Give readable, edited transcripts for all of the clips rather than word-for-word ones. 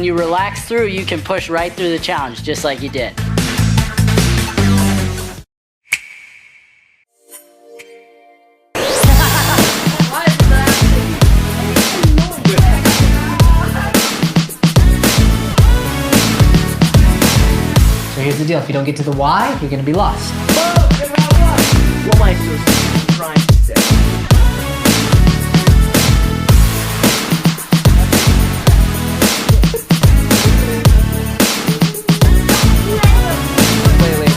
when you relax through, you can push right through the challenge, just like you did. So here's the deal, if you don't get to the why, you're gonna be lost. What am I supposed to be trying to say? Wait.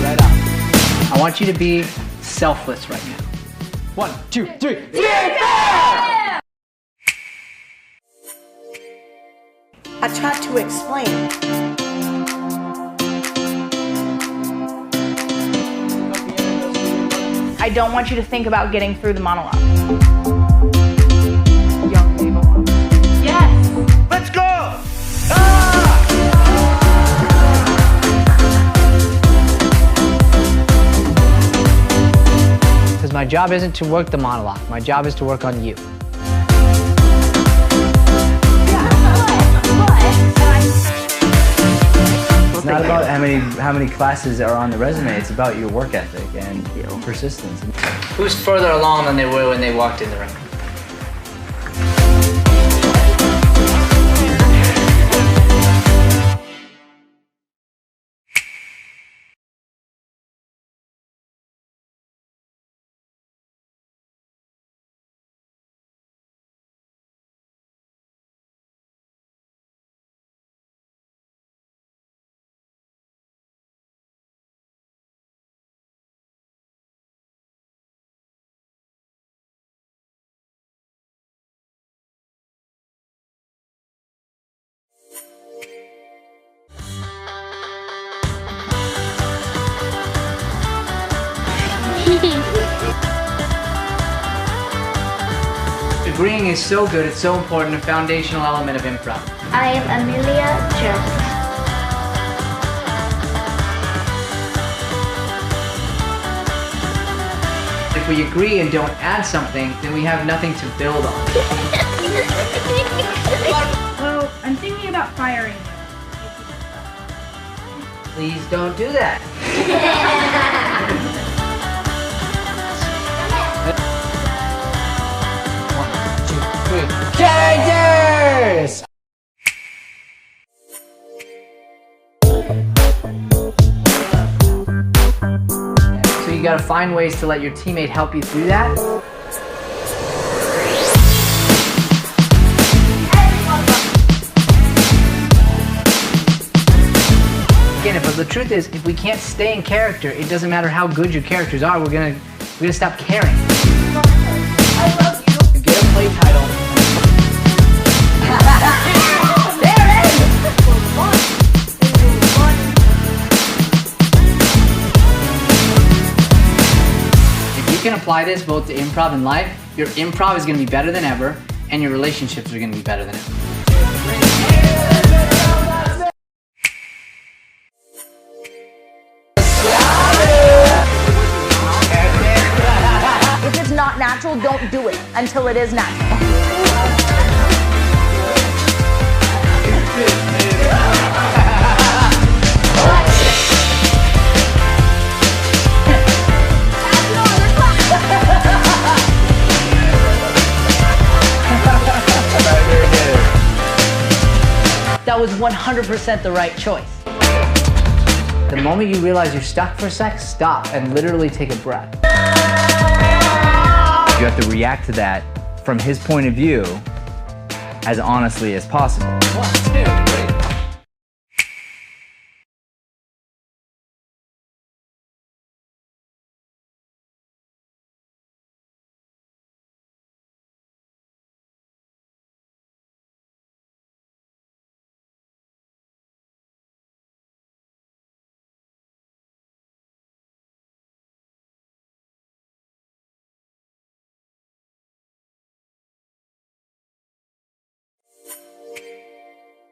Right up. I want you to be selfless right now. 1, 2, 3. I tried to explain. I don't want you to think about getting through the monologue. Yes! Let's go! Because my job isn't to work the monologue. My job is to work on you. It's not about how many classes are on the resume. It's about your work ethic and persistence. Who's further along than they were when they walked in the room? Agreeing is so good, it's so important, a foundational element of improv. I am Amelia Jones. If we agree and don't add something, then we have nothing to build on. Well, I'm thinking about firing you. Please don't do that. Characters! So you gotta find ways to let your teammate help you through that. Again, but the truth is, if we can't stay in character, it doesn't matter how good your characters are, we're gonna stop caring. I love you. You get a play title. There it is! If you can apply this both to improv and life, your improv is gonna be better than ever, and your relationships are gonna be better than ever. If it's not natural, don't do it until it is natural. That was 100% the right choice. The moment you realize you're stuck for a sec, stop and literally take a breath. You have to react to that from his point of view as honestly as possible. 1, 2, 3.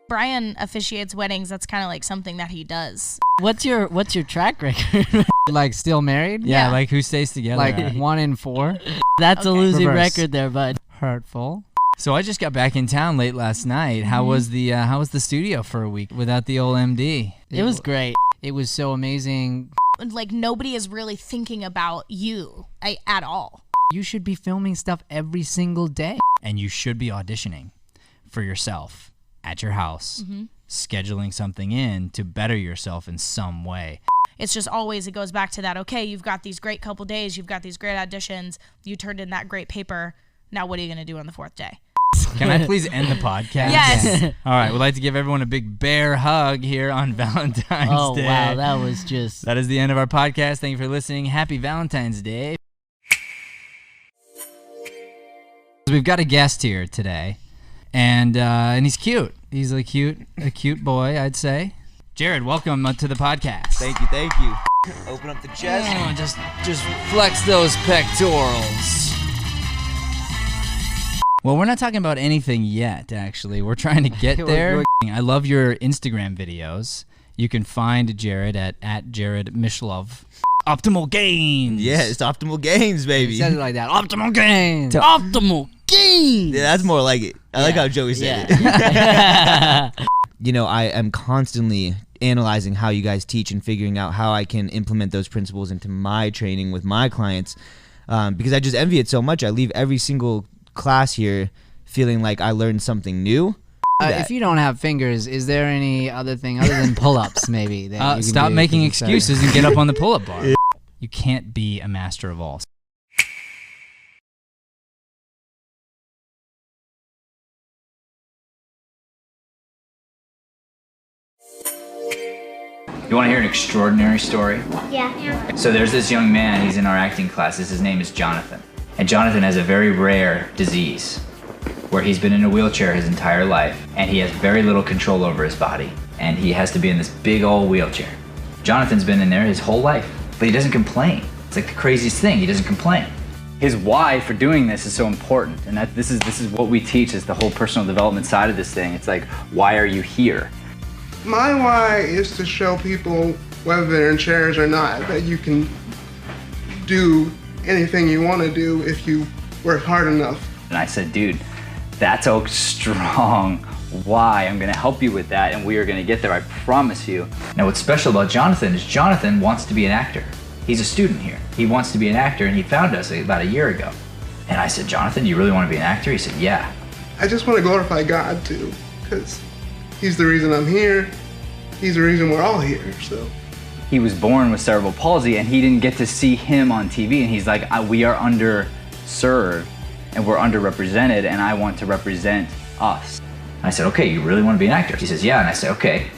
Brian officiates weddings. That's kind of like something that he does. What's your track record? Like still married? Yeah, like who stays together? Like 1 in 4? That's a losing Reverse. record there, bud. Hurtful. So I just got back in town late last night. How was the studio for a week without the old MD? It was great. It was so amazing. Like nobody is really thinking about you at all. You should be filming stuff every single day. And you should be auditioning for yourself at your house, scheduling something in to better yourself in some way. It's just always, it goes back to that, okay, you've got these great couple days, you've got these great auditions, you turned in that great paper, now what are you going to do on the 4th day? Can I please end the podcast? Yes. All right, we'd like to give everyone a big bear hug here on Valentine's Day. Oh, wow, that was just... That is the end of our podcast. Thank you for listening. Happy Valentine's Day. We've got a guest here today, and he's cute. He's a cute boy, I'd say. Jared, welcome to the podcast. Thank you. Open up the chest. Oh, just flex those pectorals. Well, we're not talking about anything yet, actually. We're trying to get there. I love your Instagram videos. You can find Jared at Jared Mishlove. Optimal Gains. Yeah, it's Optimal Gains, baby. He said it like that. Optimal gains. Optimal gains! Yeah, that's more like it. I like how Joey said it. I am constantly analyzing how you guys teach and figuring out how I can implement those principles into my training with my clients, because I just envy it so much. I leave every single class here feeling like I learned something new. If you don't have fingers, is there any other thing other than pull-ups maybe? That you can Stop do making to excuses and get up on the pull-up bar. You can't be a master of all. You want to hear an extraordinary story? Yeah. So there's this young man, he's in our acting classes, his name is Jonathan. And Jonathan has a very rare disease where he's been in a wheelchair his entire life and he has very little control over his body and he has to be in this big old wheelchair. Jonathan's been in there his whole life, but he doesn't complain. It's like the craziest thing, he doesn't complain. His why for doing this is so important, and this is what we teach, is the whole personal development side of this thing. It's like, why are you here? My why is to show people, whether they're in chairs or not, that you can do anything you want to do if you work hard enough. And I said, dude, that's a strong why. I'm gonna help you with that and we are gonna get there, I promise you. Now what's special about Jonathan is Jonathan wants to be an actor. He's a student here. He wants to be an actor and he found us about a year ago. And I said, Jonathan, you really want to be an actor? He said, yeah. I just want to glorify God too, because He's the reason I'm here. He's the reason we're all here, so. He was born with cerebral palsy and he didn't get to see him on TV, and he's like, we are underserved and we're underrepresented and I want to represent us. And I said, okay, you really want to be an actor? He says, yeah. And I said, okay,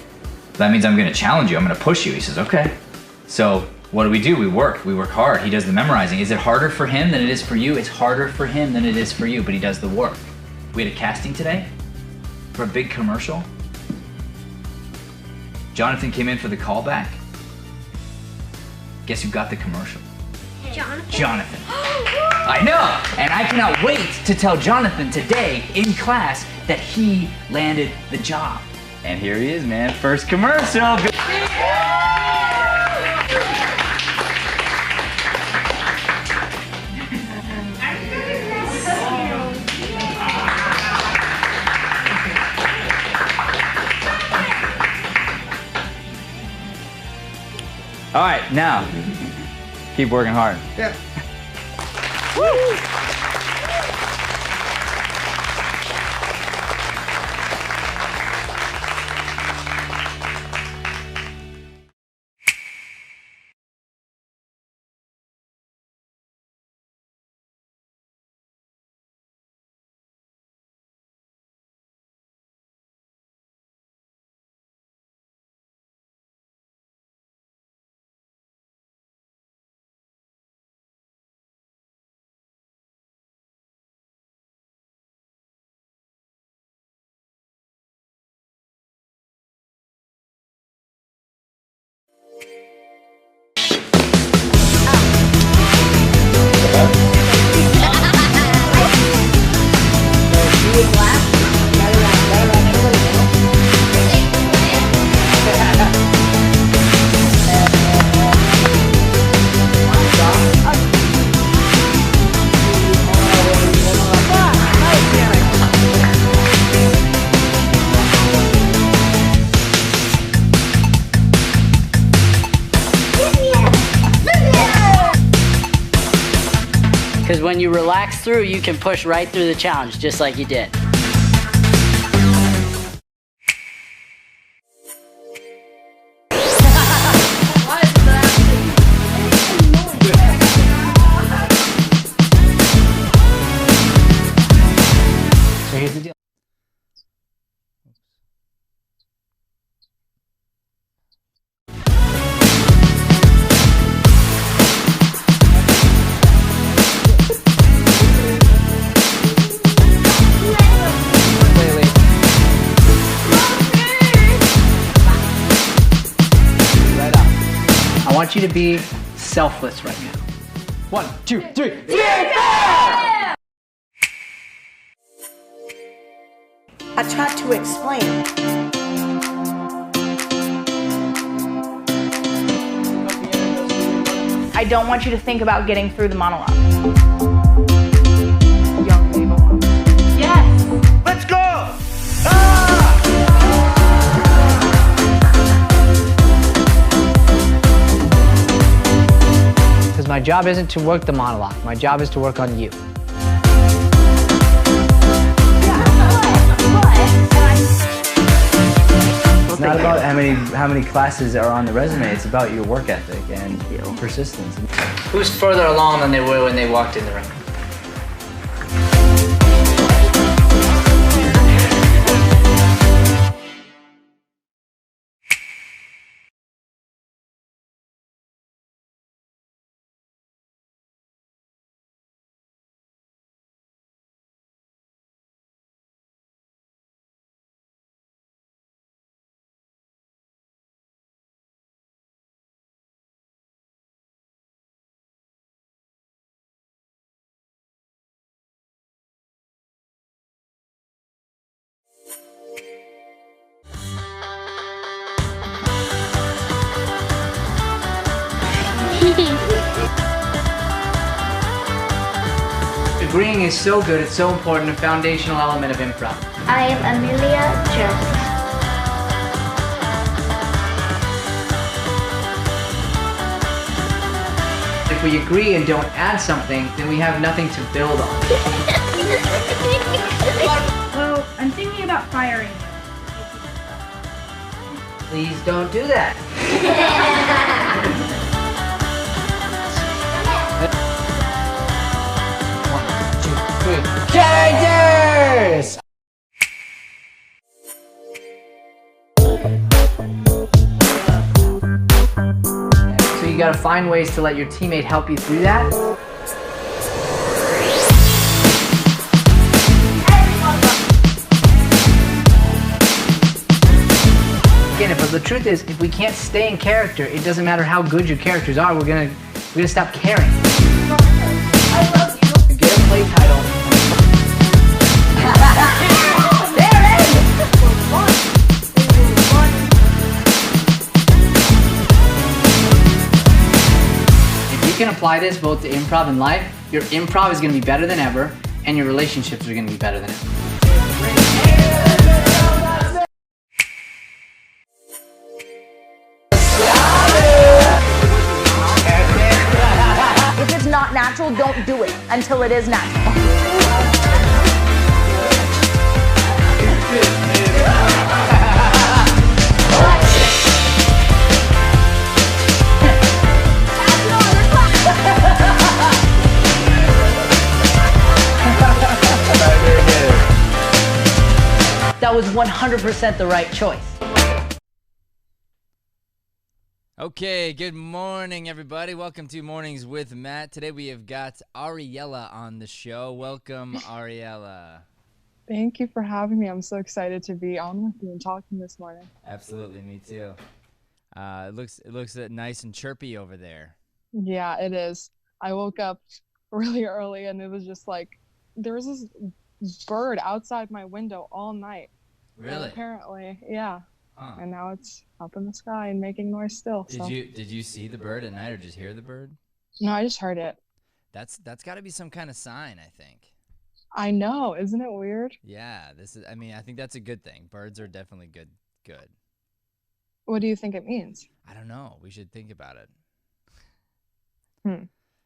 that means I'm going to challenge you. I'm going to push you. He says, okay. So what do? We work hard. He does the memorizing. Is it harder for him than it is for you? It's harder for him than it is for you, but he does the work. We had a casting today for a big commercial. Jonathan came in for the callback. Guess who got the commercial? Jonathan. I know, and I cannot wait to tell Jonathan today in class that he landed the job. And here he is, man, first commercial. All right, now, keep working hard. Yeah. Woo! When you relax through, you can push right through the challenge, just like you did. So here's the deal. Right up. I want you to be selfless right now. 1, 2, 3. I tried to explain. I don't want you to think about getting through the monologue. Yes. Let's go! Because my job isn't to work the monologue. My job is to work on you. It's not about how many classes are on the resume. It's about your work ethic and persistence. Who's further along than they were when they walked in the room? Agreeing is so good, it's so important, a foundational element of improv. I am Amelia Jersey. If we agree and don't add something, then we have nothing to build on. Well, I'm thinking about firing you. Please don't do that. One, 2, 3. Characters! So you gotta find ways to let your teammate help you through that. Again, but the truth is, if we can't stay in character, it doesn't matter how good your characters are, we're gonna stop caring. I love you. Get a play title. There it is. If you can apply this both to improv and life, your improv is gonna be better than ever, and your relationships are gonna be better than ever. If it's not natural, don't do it until it is natural. That was 100% the right choice. Okay, good morning, everybody. Welcome to Mornings with Matt. Today we have got Ariella on the show. Welcome, Ariella. Thank you for having me. I'm so excited to be on with you and talking this morning. Absolutely, me too. It looks nice and chirpy over there. Yeah, it is. I woke up really early and it was just like there was this bird outside my window all night. Really? And apparently, yeah. Huh. And now it's up in the sky and making noise still. Did you see the bird at night or just hear the bird? No, I just heard it. That's got to be some kind of sign, I think. I know, isn't it weird? Yeah, I think that's a good thing. Birds are definitely good. What do you think it means? I don't know. We should think about it.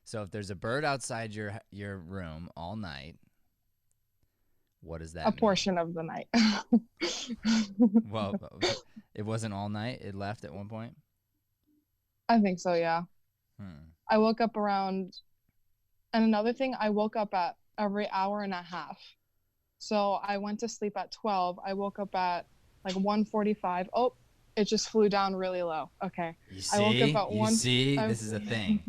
So if there's a bird outside your room all night, what does that mean? A portion of the night. Well, it wasn't all night. It left at one point. I think so, yeah. I woke up around, and another thing, I woke up at every hour and a half. So I went to sleep at 12. I woke up at like 1:45. Oh, it just flew down really low. Okay. You see? I woke up at This is a thing.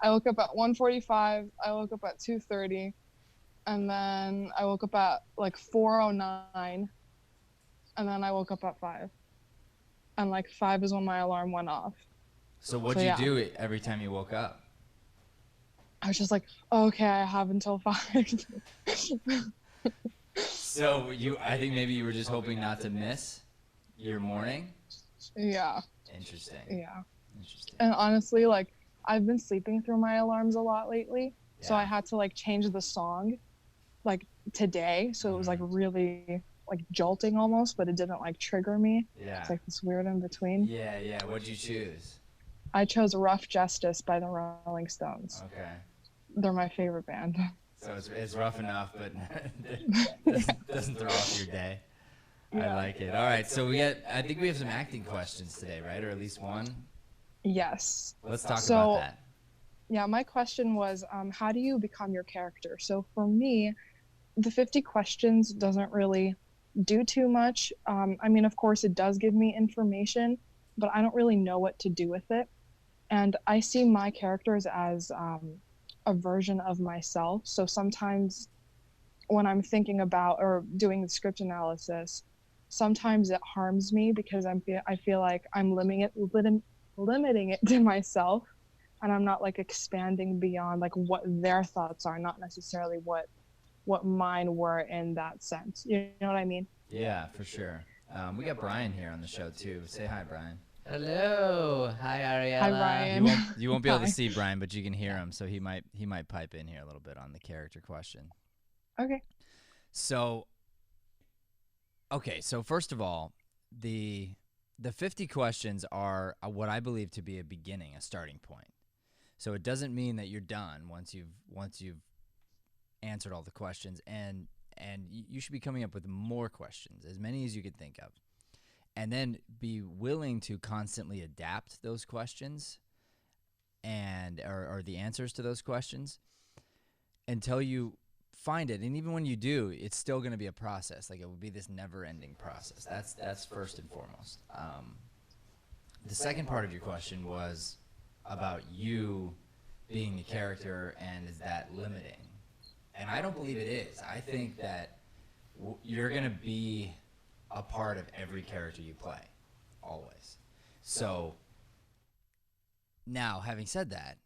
I woke up at 1:45. I woke up at 2:30. And then I woke up at like 4:09. And then I woke up at 5. And like 5 is when my alarm went off. So what'd you do every time you woke up? I was just like, okay, I have until 5. So I think maybe you were just hoping not to miss your morning? Yeah. Interesting. Yeah. Interesting. And honestly, like, I've been sleeping through my alarms a lot lately. Yeah. So I had to like change the song like today. So it was like really like jolting almost, but it didn't like trigger me. Yeah. It's like this weird in between. Yeah, yeah. What'd you choose? I chose Rough Justice by the Rolling Stones. Okay. They're my favorite band. So it's rough enough, but doesn't throw off your day. Yeah. I like it. All right, so I think we have some acting questions today, right? Or at least one? Yes. Let's talk about that. Yeah, my question was, how do you become your character? So for me, the 50 questions doesn't really do too much. I mean, of course, it does give me information, but I don't really know what to do with it. And I see my characters as a version of myself. So sometimes when I'm thinking about or doing the script analysis, sometimes it harms me because I feel like I'm limiting it to myself, and I'm not like expanding beyond like what their thoughts are, not necessarily what mine were in that sense. You know what I mean? Yeah, for sure. We got Brian here on the show too. Say hi, Brian. Hello. Hi, Ariella. Hi, Brian. You won't be able to see Brian, but you can hear him, so he might pipe in here a little bit on the character question. Okay. So first of all, the 50 questions are what I believe to be a starting point. So it doesn't mean that you're done once you've answered all the questions, and you should be coming up with more questions, as many as you could think of. And then be willing to constantly adapt those questions or the answers to those questions until you find it. And even when you do, it's still going to be a process. Like, it will be this never-ending process. That's first and foremost. The second part of your question was about you being the character, and is that limiting? And I don't believe it is. I think that you're going to be a part of every character you play, always. So now, having said that,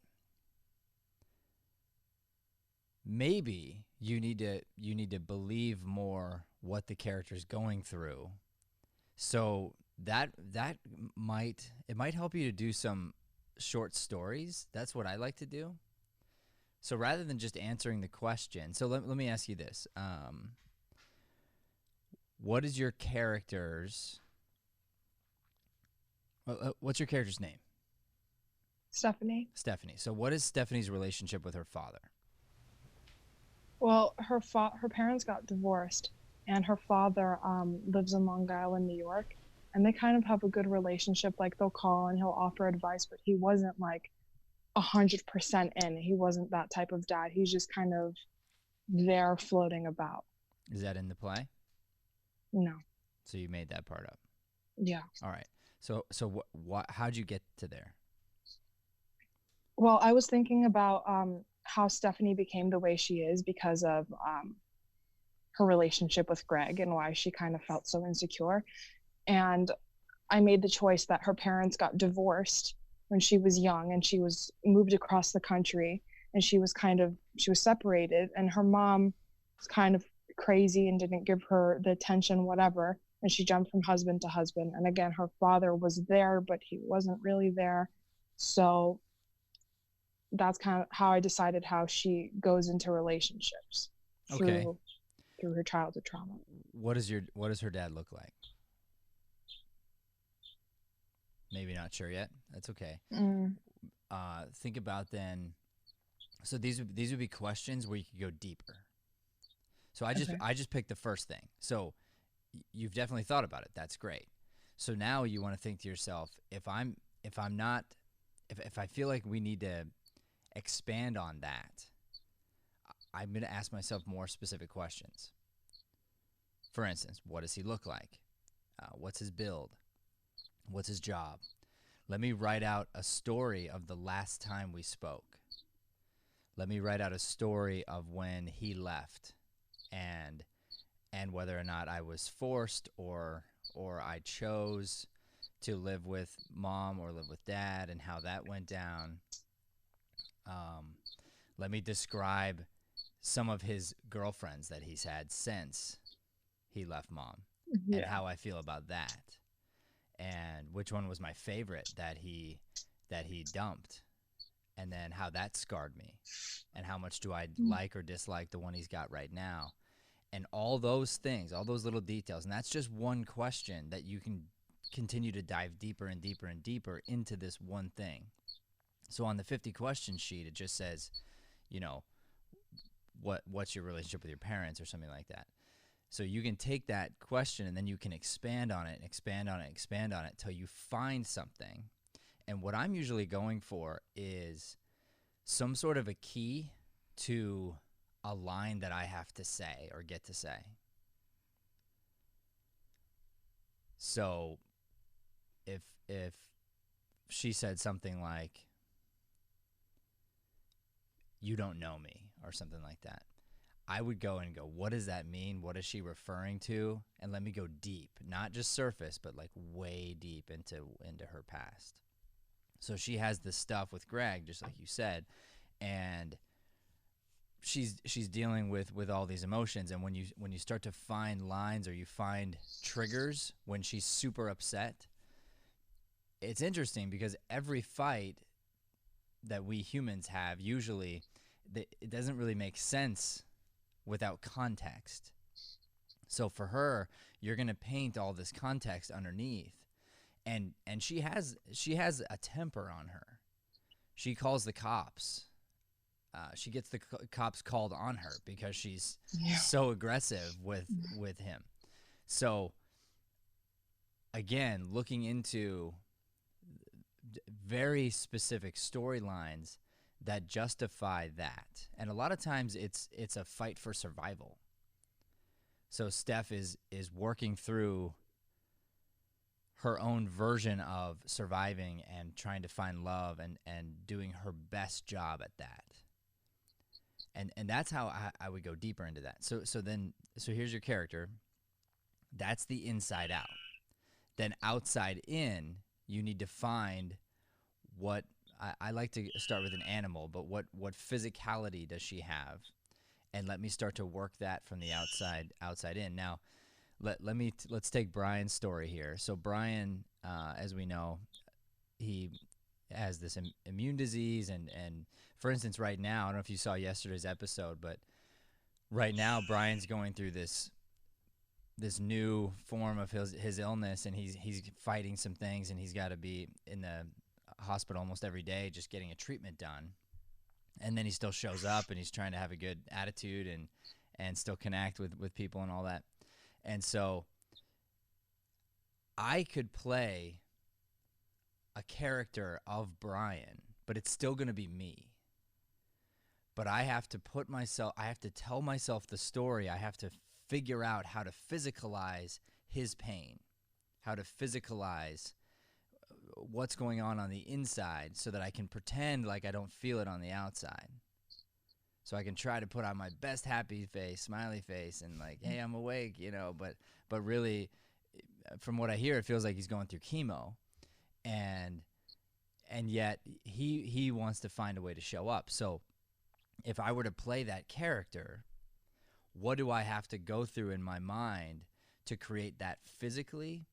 maybe you need to believe more what the character's going through. So that might help you to do some short stories. That's what I like to do. So rather than just answering the question, so let me ask you this. What is your character's... what's your character's name? Stephanie. Stephanie. So what is Stephanie's relationship with her father? Well, her parents got divorced, and her father lives in Long Island, New York, and they kind of have a good relationship. Like, they'll call and he'll offer advice, but he wasn't like 100% in. He wasn't that type of dad. He's just kind of there floating about. Is that in the play? No. So you made that part up. Yeah. All right. So how'd you get to there? Well, I was thinking about how Stephanie became the way she is because of her relationship with Greg and why she kind of felt so insecure. And I made the choice that her parents got divorced when she was young, and she was moved across the country, and she was separated, and her mom was kind of crazy and didn't give her the attention, whatever. And she jumped from husband to husband. And again, her father was there, but he wasn't really there. So that's kind of how I decided how she goes into relationships through her childhood trauma. What does her dad look like? Maybe not sure yet. That's okay. Think about then So these would be questions where you could go deeper. So I just picked the first thing. So you've definitely thought about it. That's great. So now you want to think to yourself, if I feel like we need to expand on that, I'm going to ask myself more specific questions. For instance, what does he look like? What's his build? What's his job? Let me write out a story of the last time we spoke. Let me write out a story of when he left, and whether or not I was forced or I chose to live with mom or live with dad, and how that went down. Let me describe some of his girlfriends that he's had since he left mom, and how I feel about that, and which one was my favorite that he dumped, and then how that scarred me, and how much do I like or dislike the one he's got right now, and all those things, all those little details. And that's just one question that you can continue to dive deeper and deeper and deeper into this one thing. So on the 50 question sheet, it just says, you know, what's your relationship with your parents or something like that. So you can take that question and then you can expand on it and expand on it, expand on it till you find something. And what I'm usually going for is some sort of a key to a line that I have to say or get to say. So if she said something like, "You don't know me," or something like that, I would go and go, what does that mean? What is she referring to? And let me go deep, not just surface, but like way deep into her past. So she has this stuff with Greg, just like you said, and she's dealing with all these emotions. And when you start to find lines or you find triggers when she's super upset, it's interesting because every fight that we humans have, usually it doesn't really make sense without context. So for her, you're going to paint all this context underneath. And she has a temper on her. She calls the cops. She gets the cops called on her because she's so aggressive with him. So again, looking into very specific storylines that justify that. And a lot of times it's a fight for survival. So Steph is working through her own version of surviving and trying to find love and doing her best job at that. And that's how I would go deeper into that. So here's your character. That's the inside out. Then outside in, you need to find what I like to start with an animal, but what physicality does she have? And let me start to work that from the outside in. Now, let's take Brian's story here. So Brian, as we know, he has this immune disease, and for instance, right now, I don't know if you saw yesterday's episode, but right now Brian's going through this new form of his illness, and he's fighting some things, and he's got to be in the hospital almost every day just getting a treatment done. And then he still shows up and he's trying to have a good attitude and still connect with people and all that. And so I could play a character of Brian, but it's still going to be me. But I have to tell myself the story. I have to figure out how to physicalize his pain, how to physicalize what's going on the inside so that I can pretend like I don't feel it on the outside. So I can try to put on my best happy face, smiley face, and like, hey, I'm awake, but really, from what I hear, it feels like he's going through chemo, and yet he wants to find a way to show up. So if I were to play that character, what do I have to go through in my mind to create that physically?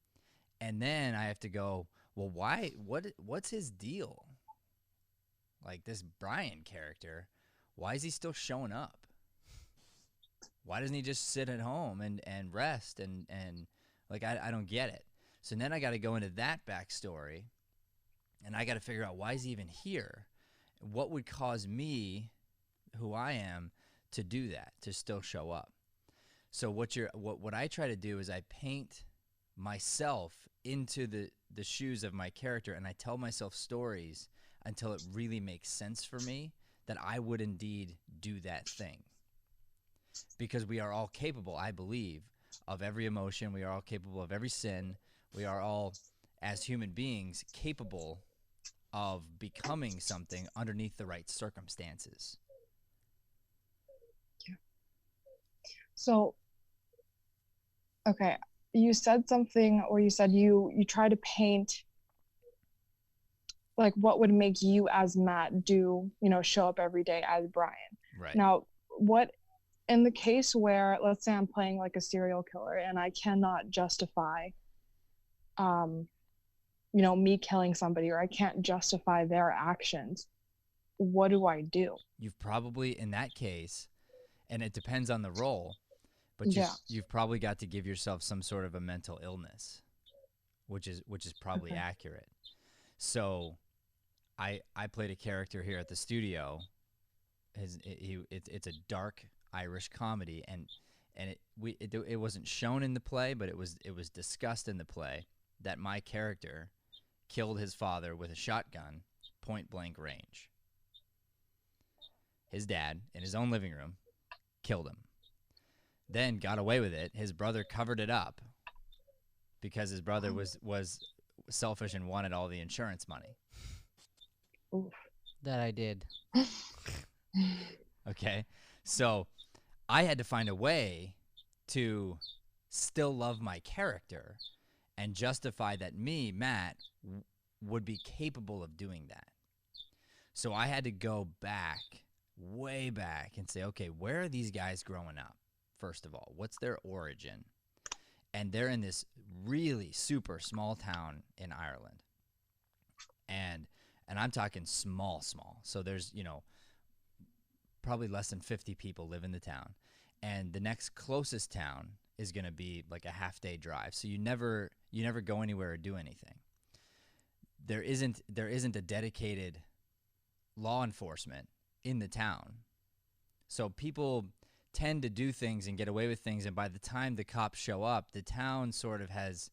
And then I have to go, well, why? What's his deal? Like this Brian character, why is he still showing up? Why doesn't he just sit at home and rest and like I don't get it. So then I got to go into that backstory, and I got to figure out why is he even here? What would cause me who I am to do that, to still show up. So what I try to do is I paint myself into the shoes of my character, and I tell myself stories until it really makes sense for me that I would indeed do that thing. Because we are all capable, I believe, of every emotion. We are all capable of every sin. We are all, as human beings, capable of becoming something underneath the right circumstances. Yeah. So, okay, you said something, or you said you try to paint like what would make you as Matt do, show up every day as Brian. Right. Now, what in the case where, let's say I'm playing like a serial killer and I cannot justify me killing somebody, or I can't justify their actions, what do I do? You've probably, in that case, and it depends on the role, but you've probably got to give yourself some sort of a mental illness, which is probably accurate. So I played a character here at the studio. It's a dark Irish comedy, and it wasn't shown in the play, but it was discussed in the play that my character killed his father with a shotgun, point blank range. His dad, in his own living room, killed him. Then got away with it. His brother covered it up because his brother was selfish and wanted all the insurance money. Oof. That I did. Okay, so I had to find a way to still love my character and justify that me, Matt, would be capable of doing that. So I had to go back, way back, and say, okay, where are these guys growing up? First of all, what's their origin? And they're in this really super small town in Ireland. And I'm talking small. So there's, probably less than 50 people live in the town. And the next closest town is going to be like a half-day drive. So you never go anywhere or do anything. There isn't a dedicated law enforcement in the town. So people tend to do things and get away with things, and by the time the cops show up, the town sort of has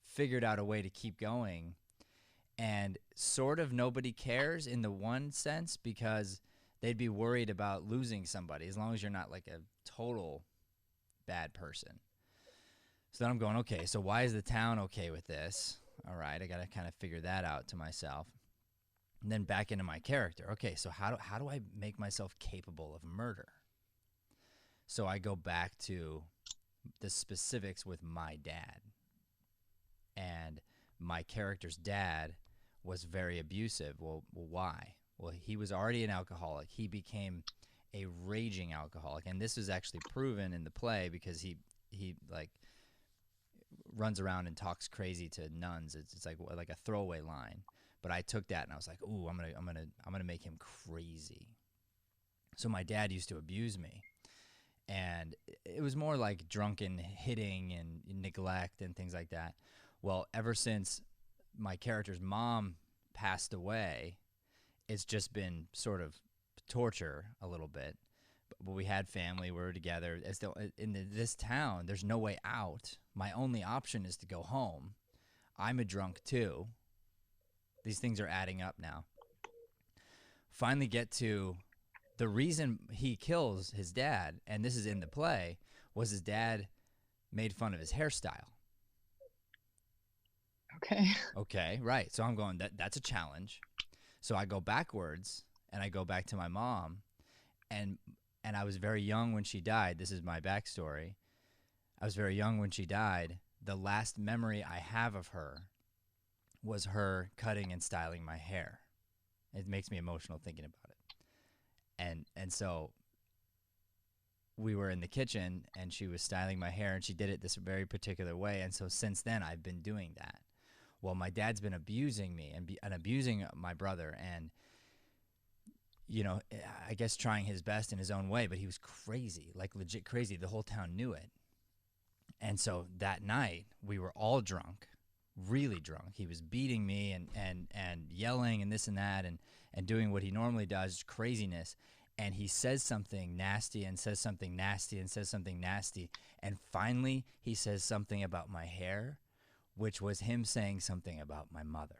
figured out a way to keep going, and sort of nobody cares in the one sense because they'd be worried about losing somebody as long as you're not like a total bad person. So then I'm going, okay, so why is the town okay with this? All right, I got to kind of figure that out to myself. And then back into my character. Okay, so how do I make myself capable of murder? So I go back to the specifics with my dad. And my character's dad was very abusive. Well, why? Well, he was already an alcoholic. He became a raging alcoholic. And this was actually proven in the play because he like runs around and talks crazy to nuns. It's like a throwaway line. But I took that and I was like, ooh, I'm gonna make him crazy. So my dad used to abuse me. And it was more like drunken hitting and neglect and things like that. Well, ever since my character's mom passed away, it's just been sort of torture a little bit. But we had family, we were together. In this town, there's no way out. My only option is to go home. I'm a drunk too. These things are adding up now. Finally get to the reason he kills his dad, and this is in the play, was his dad made fun of his hairstyle. Okay, right. So I'm going, that's a challenge. So I go backwards, and I go back to my mom, and I was very young when she died. This is my backstory. I was very young when she died. The last memory I have of her was her cutting and styling my hair. It makes me emotional thinking about it. And so we were in the kitchen, and she was styling my hair, and she did it this very particular way. And so since then, I've been doing that. Well, my dad's been abusing me and abusing my brother, and I guess trying his best in his own way, but he was crazy, like legit crazy. The whole town knew it. And so that night, we were all drunk, really drunk. He was beating me and yelling and this and that and doing what he normally does, craziness. and he says something nasty and says something nasty and says something nasty. And finally, he says something about my hair, which was him saying something about my mother.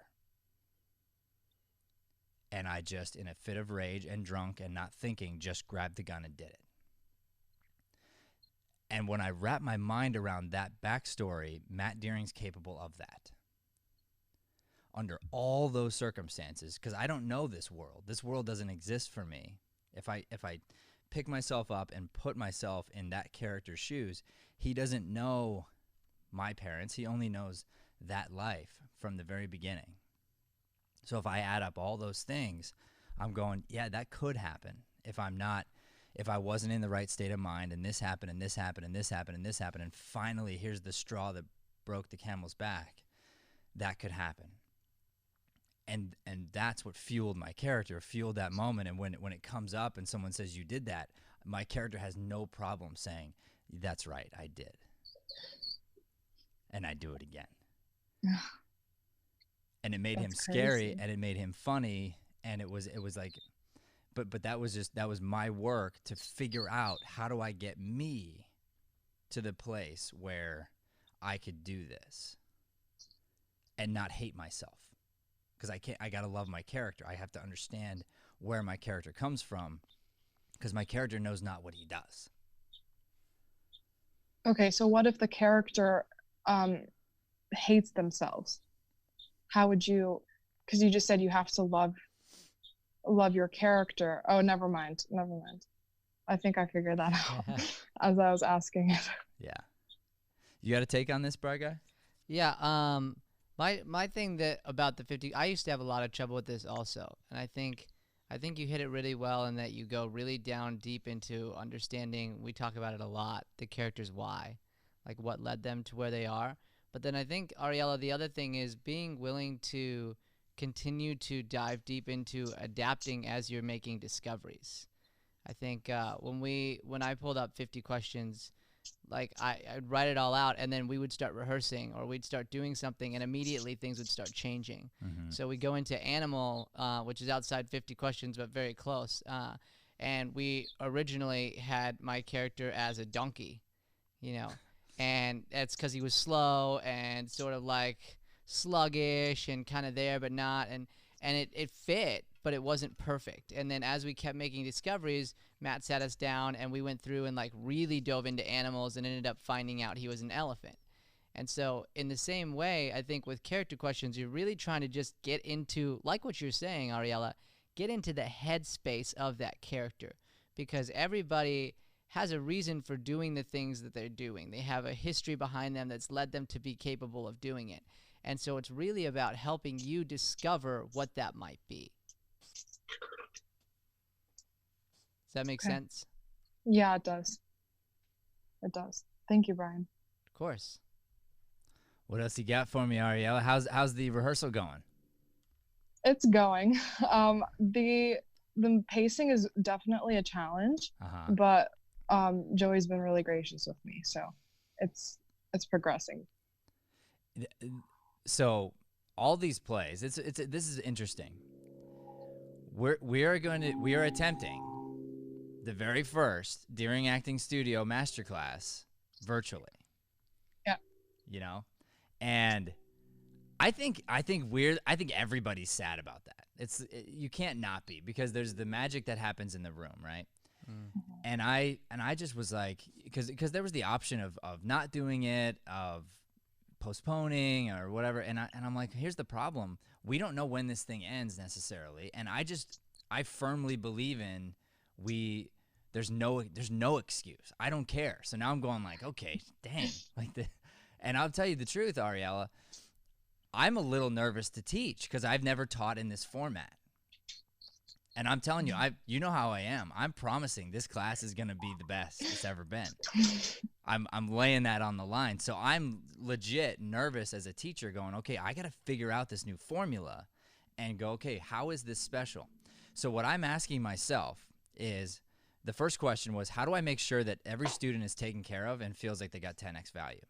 And I just, in a fit of rage and drunk and not thinking, just grabbed the gun and did it. And when I wrap my mind around that backstory, Matt Deering's capable of that. Under all those circumstances, because I don't know this world. This world doesn't exist for me. If I pick myself up and put myself in that character's shoes, he doesn't know my parents. He only knows that life from the very beginning. So if I add up all those things, I'm going, yeah, that could happen if I wasn't in the right state of mind, and this happened, and this happened, and this happened, and this happened, and finally here's the straw that broke the camel's back. That could happen. And that's what fueled my character, fueled that moment. And when it comes up and someone says you did that, my character has no problem saying, that's right, I did. And I do it again. And it made him scary, and it made him funny, and it was like, but that was my work to figure out, how do I get me to the place where I could do this and not hate myself. Because I gotta love my character. I have to understand where my character comes from, because my character knows not what he does. Okay, so what if the character hates themselves? How would you, because you just said you have to love your character. Oh, never mind. I think I figured that out as I was asking it. Yeah. You got a take on this, Bry Guy? Yeah, my thing about the 50, I used to have a lot of trouble with this also, and I think you hit it really well in that you go really down deep into understanding. We talk about it a lot, the character's why, like what led them to where they are. But then I think, Ariella, the other thing is being willing to continue to dive deep into adapting as you're making discoveries. I think when I pulled up 50 questions, like I'd write it all out, and then we would start rehearsing, or we'd start doing something, and immediately things would start changing. Mm-hmm. So we go into animal, which is outside 50 questions, but very close. And we originally had my character as a donkey, and that's because he was slow and sort of like sluggish and kind of there but not, and it fit, but it wasn't perfect. And then as we kept making discoveries, Matt sat us down and we went through and like really dove into animals and ended up finding out he was an elephant. And so in the same way, I think with character questions, you're really trying to just get into, like what you're saying, Ariella, get into the headspace of that character, because everybody has a reason for doing the things that they're doing. They have a history behind them that's led them to be capable of doing it. And so it's really about helping you discover what that might be. Does that make sense? Yeah, it does. It does. Thank you, Brian. Of course. What else you got for me, Ariella? How's the rehearsal going? It's going. The pacing is definitely a challenge, but Joey's been really gracious with me, so it's progressing. So all these plays, this is interesting. We are attempting the very first Deering Acting Studio Masterclass virtually. Yeah. And I think everybody's sad about that. You can't not be, because there's the magic that happens in the room, right? Mm. And I just was like, because there was the option of not doing it, of postponing or whatever, and I'm like, here's the problem. We don't know when this thing ends necessarily, and I firmly believe in there's no excuse. I don't care. So now I'm going like, okay, dang, and I'll tell you the truth, Ariella, I'm a little nervous to teach because I've never taught in this format. And I'm telling you, you know how I am. I'm promising this class is going to be the best it's ever been. I'm laying that on the line. So I'm legit nervous as a teacher going, okay, I got to figure out this new formula and go, okay, how is this special? So what I'm asking myself is, the first question was, how do I make sure that every student is taken care of and feels like they got 10x value?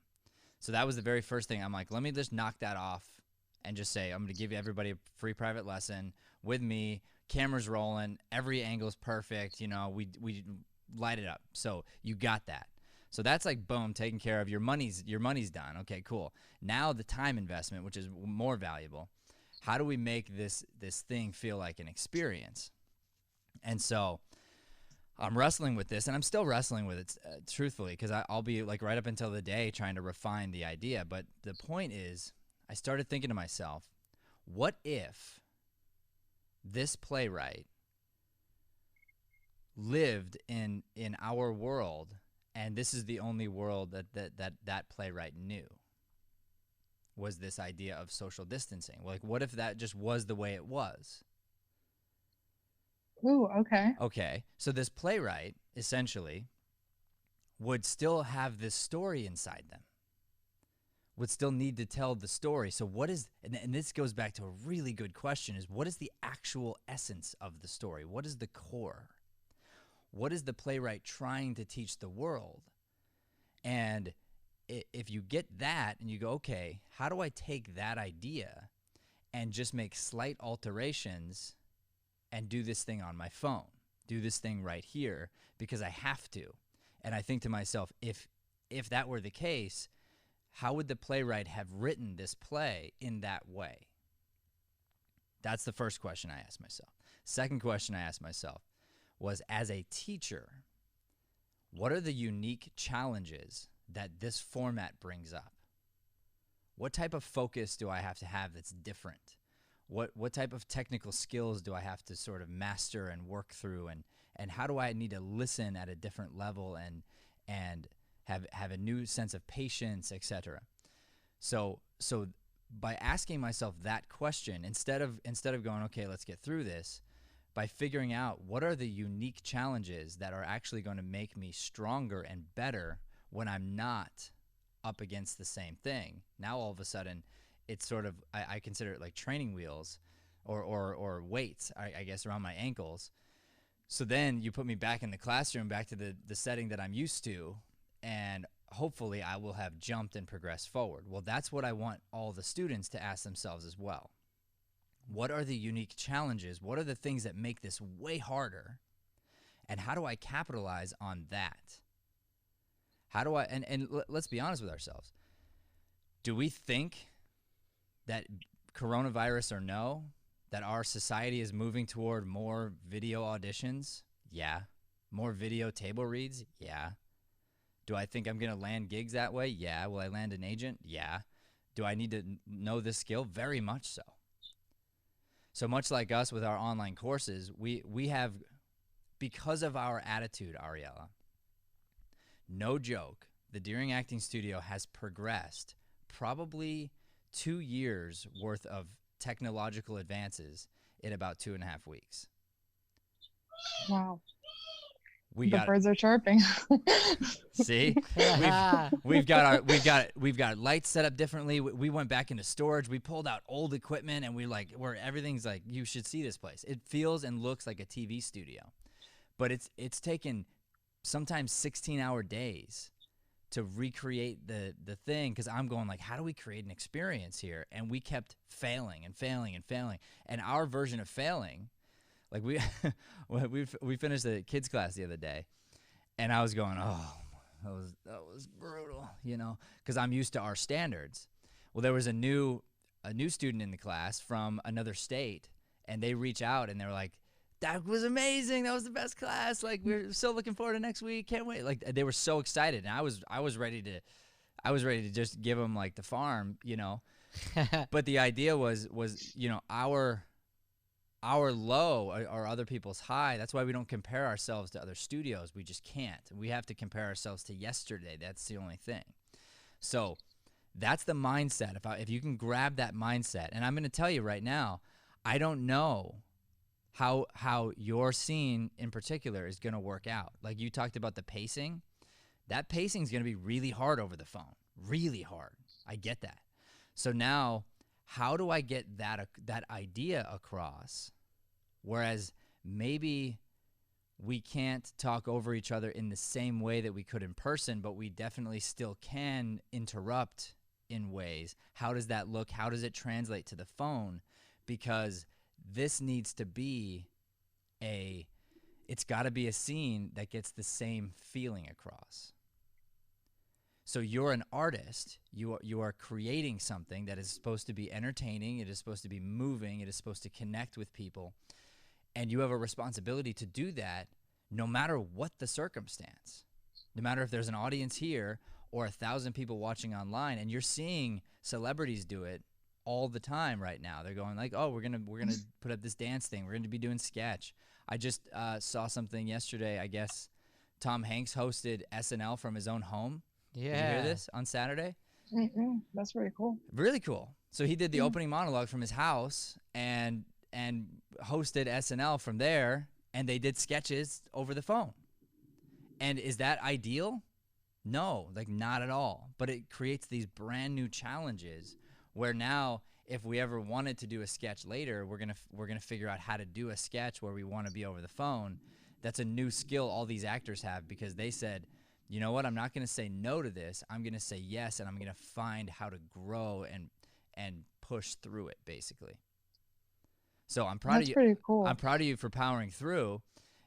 So that was the very first thing. I'm like, let me just knock that off and just say, I'm going to give everybody a free private lesson with me. camera's rolling, every angle's perfect, you know, we light it up. So you got that. So that's like, boom, taken care of. Your money's done. Okay, cool. Now the time investment, which is more valuable. How do we make this thing feel like an experience? And so I'm wrestling with this, and I'm still wrestling with it, truthfully, because I'll be like right up until the day trying to refine the idea. But the point is, I started thinking to myself, what if this playwright lived in our world, and this is the only world that playwright knew? Was this idea of social distancing. Like, what if that just was the way it was? Ooh, okay. Okay, so this playwright, essentially, would still have this story inside them, would still need to tell the story. So what is, and this goes back to a really good question, is what is the actual essence of the story? What is the core? What is the playwright trying to teach the world? And if you get that and you go, okay, how do I take that idea and just make slight alterations and do this thing on my phone, do this thing right here because I have to? And I think to myself, if that were the case, how would the playwright have written this play in that way? That's the first question I asked myself. Second question I asked myself was, as a teacher, what are the unique challenges that this format brings up? What type of focus do I have to have that's different? What type of technical skills do I have to sort of master and work through, and how do I need to listen at a different level and have a new sense of patience, etc. So by asking myself that question, instead of going, okay, let's get through this, by figuring out what are the unique challenges that are actually going to make me stronger and better when I'm not up against the same thing. Now all of a sudden it's sort of, I consider it like training wheels or weights, I guess, around my ankles. So then you put me back in the classroom, back to the setting that I'm used to, and hopefully I will have jumped and progressed forward. Well, that's what I want all the students to ask themselves as well. What are the unique challenges? What are the things that make this way harder? And how do I capitalize on that? How do I, and let's be honest with ourselves. Do we think that coronavirus or no, that our society is moving toward more video auditions? Yeah. More video table reads? Yeah. Do I think I'm going to land gigs that way? Yeah. Will I land an agent? Yeah. Do I need to know this skill? Very much so. So much like us with our online courses, we have, because of our attitude, Ariella, no joke, the Deering Acting Studio has progressed probably 2 years worth of technological advances in about 2.5 weeks. Wow. The birds are chirping. See, we've got lights set up differently. We went back into storage. We pulled out old equipment, and where everything's like, you should see this place. It feels and looks like a TV studio, but it's taken sometimes 16-hour days to recreate the thing, because I'm going like, how do we create an experience here? And we kept failing and failing and failing. And our version of failing, like we finished the kids class the other day, and I was going, oh, that was brutal, you know, because I'm used to our standards. Well, there was a new student in the class from another state, and they reach out and they're like, that was amazing. That was the best class. Like, we're so looking forward to next week. Can't wait. Like, they were so excited, and I was ready to just give them like the farm, you know. But the idea was, you know, our low are other people's high. That's why we don't compare ourselves to other studios. We just can't. We have to compare ourselves to yesterday. That's the only thing. So that's the mindset. If you can grab that mindset, and I'm going to tell you right now, I don't know how your scene in particular is going to work out. Like you talked about the pacing. That pacing is going to be really hard over the phone. Really hard. I get that. So now, how do I get that idea across? Whereas maybe we can't talk over each other in the same way that we could in person, but we definitely still can interrupt in ways. How does that look? How does it translate to the phone? Because this needs to be it's got to be a scene that gets the same feeling across. So you're an artist. You are creating something that is supposed to be entertaining. It is supposed to be moving. It is supposed to connect with people. And you have a responsibility to do that no matter what the circumstance. No matter if there's an audience here or 1,000 people watching online, and you're seeing celebrities do it all the time right now. They're going like, oh, we're gonna put up this dance thing. We're gonna be doing sketch. I just saw something yesterday. I guess Tom Hanks hosted SNL from his own home. Yeah. Did you hear this on Saturday? Mm-hmm. That's very cool. Really cool. So he did the opening monologue from his house and hosted SNL from there, and they did sketches over the phone. And is that ideal? No, like not at all. But it creates these brand new challenges where now if we ever wanted to do a sketch later, we're gonna figure out how to do a sketch where we want to be over the phone. That's a new skill all these actors have, because they said, you know what, I'm not going to say no to this. I'm going to say yes, and I'm going to find how to grow and push through it, basically. So I'm proud of you. That's pretty cool. I'm proud of you for powering through,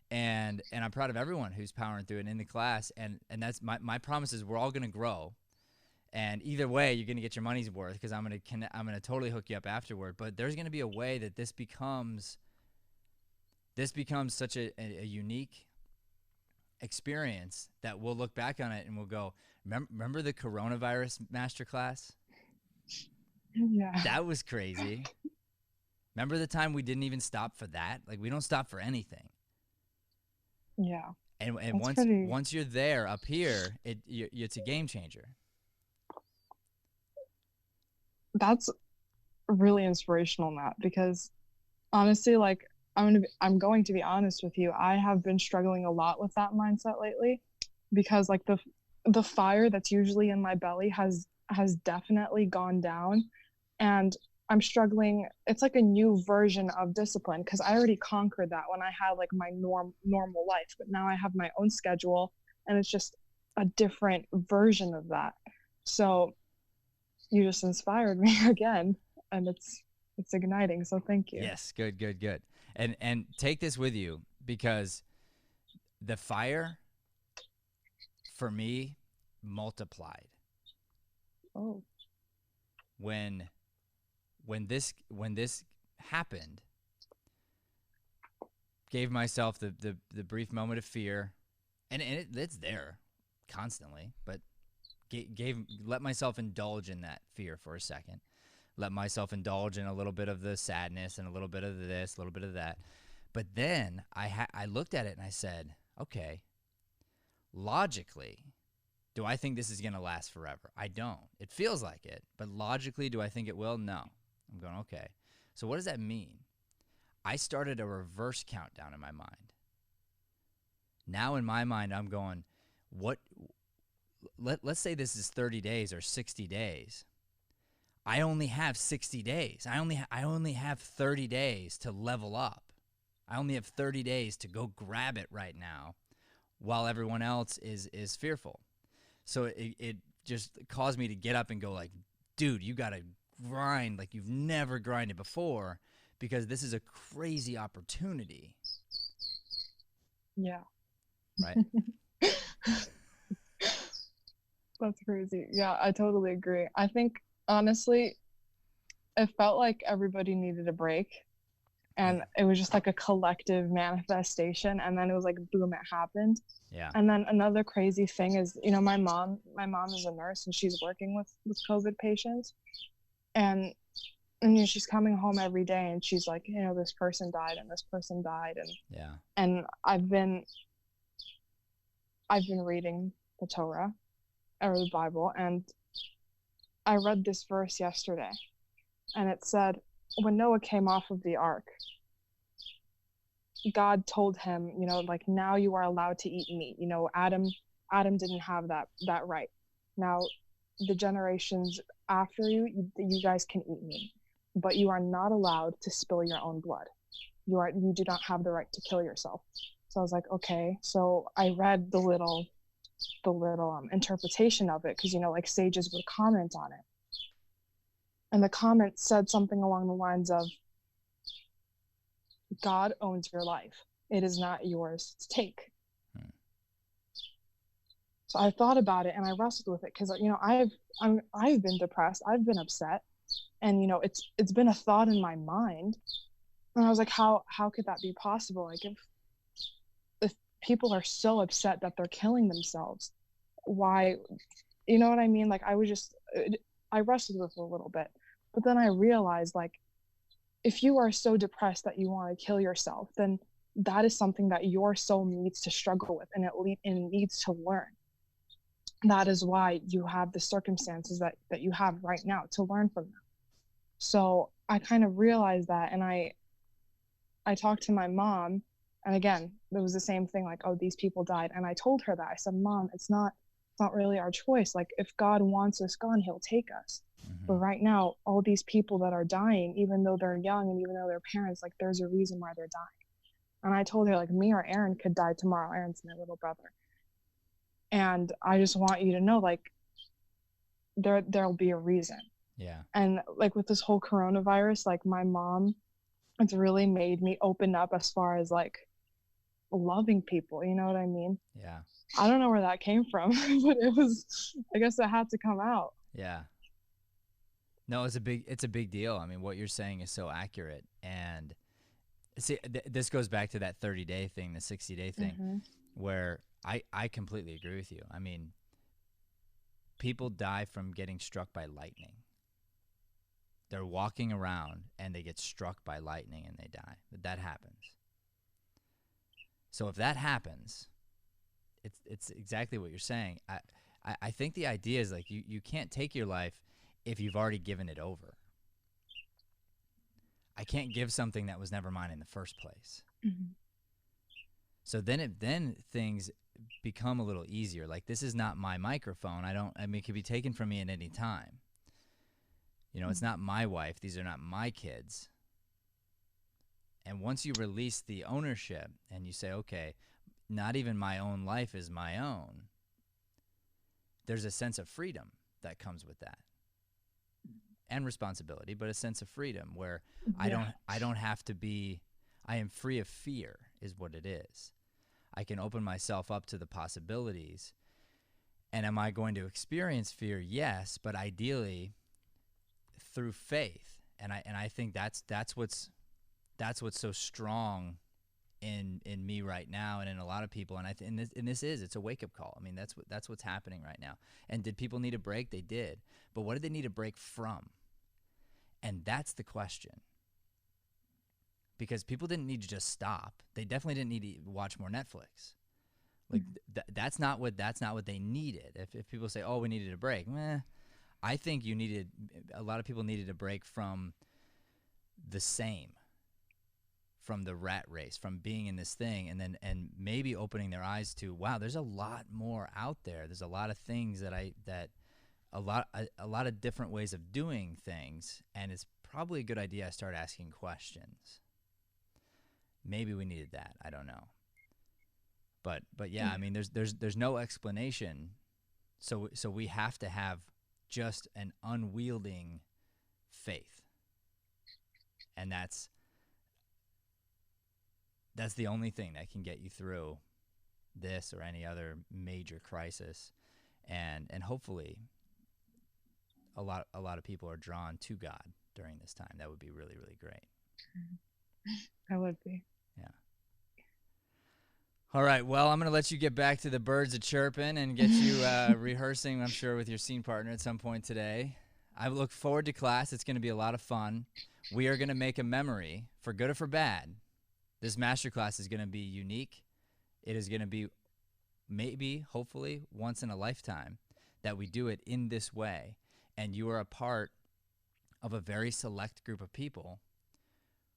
and I'm proud of everyone who's powering through it in the class. And that's my promise is we're all going to grow. And either way, you're going to get your money's worth, because I'm going to totally hook you up afterward. But there's going to be a way that this becomes such a unique experience that we'll look back on it and we'll go, remember the coronavirus masterclass? Yeah. That was crazy. Remember the time we didn't even stop for that? Like, we don't stop for anything. Yeah. And That's once you're there up here, it's a game changer. That's really inspirational, Matt, because honestly, like, I'm going to be honest with you. I have been struggling a lot with that mindset lately, because like the fire that's usually in my belly has definitely gone down, and I'm struggling. It's like a new version of discipline, because I already conquered that when I had like my normal life, but now I have my own schedule, and it's just a different version of that. So you just inspired me again, and it's igniting. So thank you. Yes, good. And take this with you, because the fire for me multiplied. Oh. When this happened, gave myself the brief moment of fear, and it's there constantly, but let myself indulge in that fear for a second. Let myself indulge in a little bit of the sadness and a little bit of this, a little bit of that. But then I looked at it and I said, okay, logically, do I think this is going to last forever? I don't. It feels like it, but logically, do I think it will? No. I'm going, okay. So what does that mean? I started a reverse countdown in my mind. Now in my mind, I'm going, let's say this is 30 days or 60 days. I only have 60 days. I only have 30 days to level up. I only have 30 days to go grab it right now, while everyone else is fearful. So it just caused me to get up and go like, dude, you got to grind like you've never grinded before, because this is a crazy opportunity. Yeah. Right? That's crazy. Yeah, I totally agree. I think, honestly, it felt like everybody needed a break, and it was just like a collective manifestation, and then it was like, boom, it happened. Yeah. And then another crazy thing is, you know, my mom is a nurse, and she's working with COVID patients, and you know, she's coming home every day, and she's like, you know, this person died and this person died, and yeah. And I've been reading the Torah or the Bible, and I read this verse yesterday, and it said, when Noah came off of the ark, God told him, you know, like, now you are allowed to eat meat. You know, Adam didn't have that right. Now, the generations after you guys can eat meat, but you are not allowed to spill your own blood. You do not have the right to kill yourself. So I was like, okay. So I read the little interpretation of it, because, you know, like, sages would comment on it, and the comment said something along the lines of, God owns your life. it is not yours to take. So I thought about it and I wrestled with it because, you know, I've been depressed, I've been upset, and, you know, it's been a thought in my mind, and I was like, how could that be possible? Like, if people are so upset that they're killing themselves, why, you know what I mean? Like, I wrestled with it a little bit, but then I realized, like, if you are so depressed that you want to kill yourself, then that is something that your soul needs to struggle with, and it needs to learn. That is why you have the circumstances that you have right now, to learn from them. So I kind of realized that, and I talked to my mom, and again, it was the same thing, like, oh, these people died. And I told her that. I said, Mom, it's not really our choice. Like, if God wants us gone, he'll take us. But right now, all these people that are dying, even though they're young and even though they're parents, like, there's a reason why they're dying. And I told her, like, me or Aaron could die tomorrow. Aaron's my little brother. And I just want you to know, like, there'll be a reason. Yeah. And, like, with this whole coronavirus, like, my mom, it's really made me open up as far as, like, loving people. You know what I mean? Yeah. I don't know where that came from, but I guess it had to come out. Yeah. No, it's a big deal. I mean, what you're saying is so accurate. And see, this goes back to that 30-day thing, the 60-day thing, where I completely agree with you. I mean, people die from getting struck by lightning. They're walking around and they get struck by lightning and they die. That happens. So if that happens, it's exactly what you're saying. I think the idea is, like, you can't take your life if you've already given it over. I can't give something that was never mine in the first place. So then things become a little easier. Like, this is not my microphone. I mean, it could be taken from me at any time. You know, it's not my wife. These are not my kids. And once you release the ownership and you say, okay, not even my own life is my own, there's a sense of freedom that comes with that. And responsibility, but a sense of freedom where I don't have to be, I am free of fear is what it is. I can open myself up to the possibilities. And am I going to experience fear? Yes, but ideally through faith. And I think that's what's so strong in me right now and in a lot of people. And it's a wake up call. I mean, that's what's happening right now. And did people need a break? They did. But what did they need a break from? And that's the question. Because people didn't need to just stop. They definitely didn't need to watch more Netflix. Like that's not what they needed. If people say, "Oh, we needed a break," I think a lot of people needed a break from the same, from the rat race, from being in this thing, and maybe opening their eyes to, wow, there's a lot more out there. There's a lot of things a lot of different ways of doing things, and it's probably a good idea I start asking questions. Maybe we needed that. I don't know. But yeah, I mean, there's no explanation. So we have to have just an unwielding faith, and that's the only thing that can get you through this or any other major crisis, and hopefully a lot of people are drawn to God during this time. That would be really, really great. That would be. Yeah. All right. Well, I'm going to let you get back to the birds a chirping and get you rehearsing, I'm sure, with your scene partner at some point today. I look forward to class. It's going to be a lot of fun. We are going to make a memory, for good or for bad. This masterclass is going to be unique. It is going to be maybe, hopefully, once in a lifetime that we do it in this way. And you are a part of a very select group of people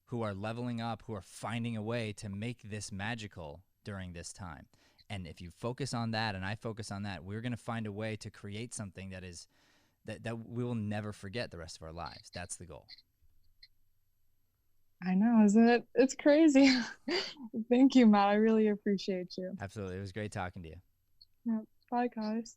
who are leveling up, who are finding a way to make this magical during this time. And if you focus on that and I focus on that, we're going to find a way to create something that we will never forget the rest of our lives. That's the goal. I know, isn't it? It's crazy. Thank you, Matt. I really appreciate you. Absolutely. It was great talking to you. Yeah. Bye, guys.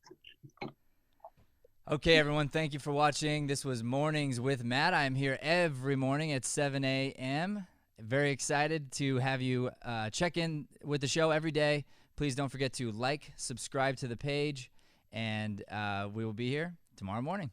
Okay, everyone, thank you for watching. This was Mornings with Matt. I am here every morning at 7 a.m. Very excited to have you check in with the show every day. Please don't forget to like, subscribe to the page, and we will be here tomorrow morning.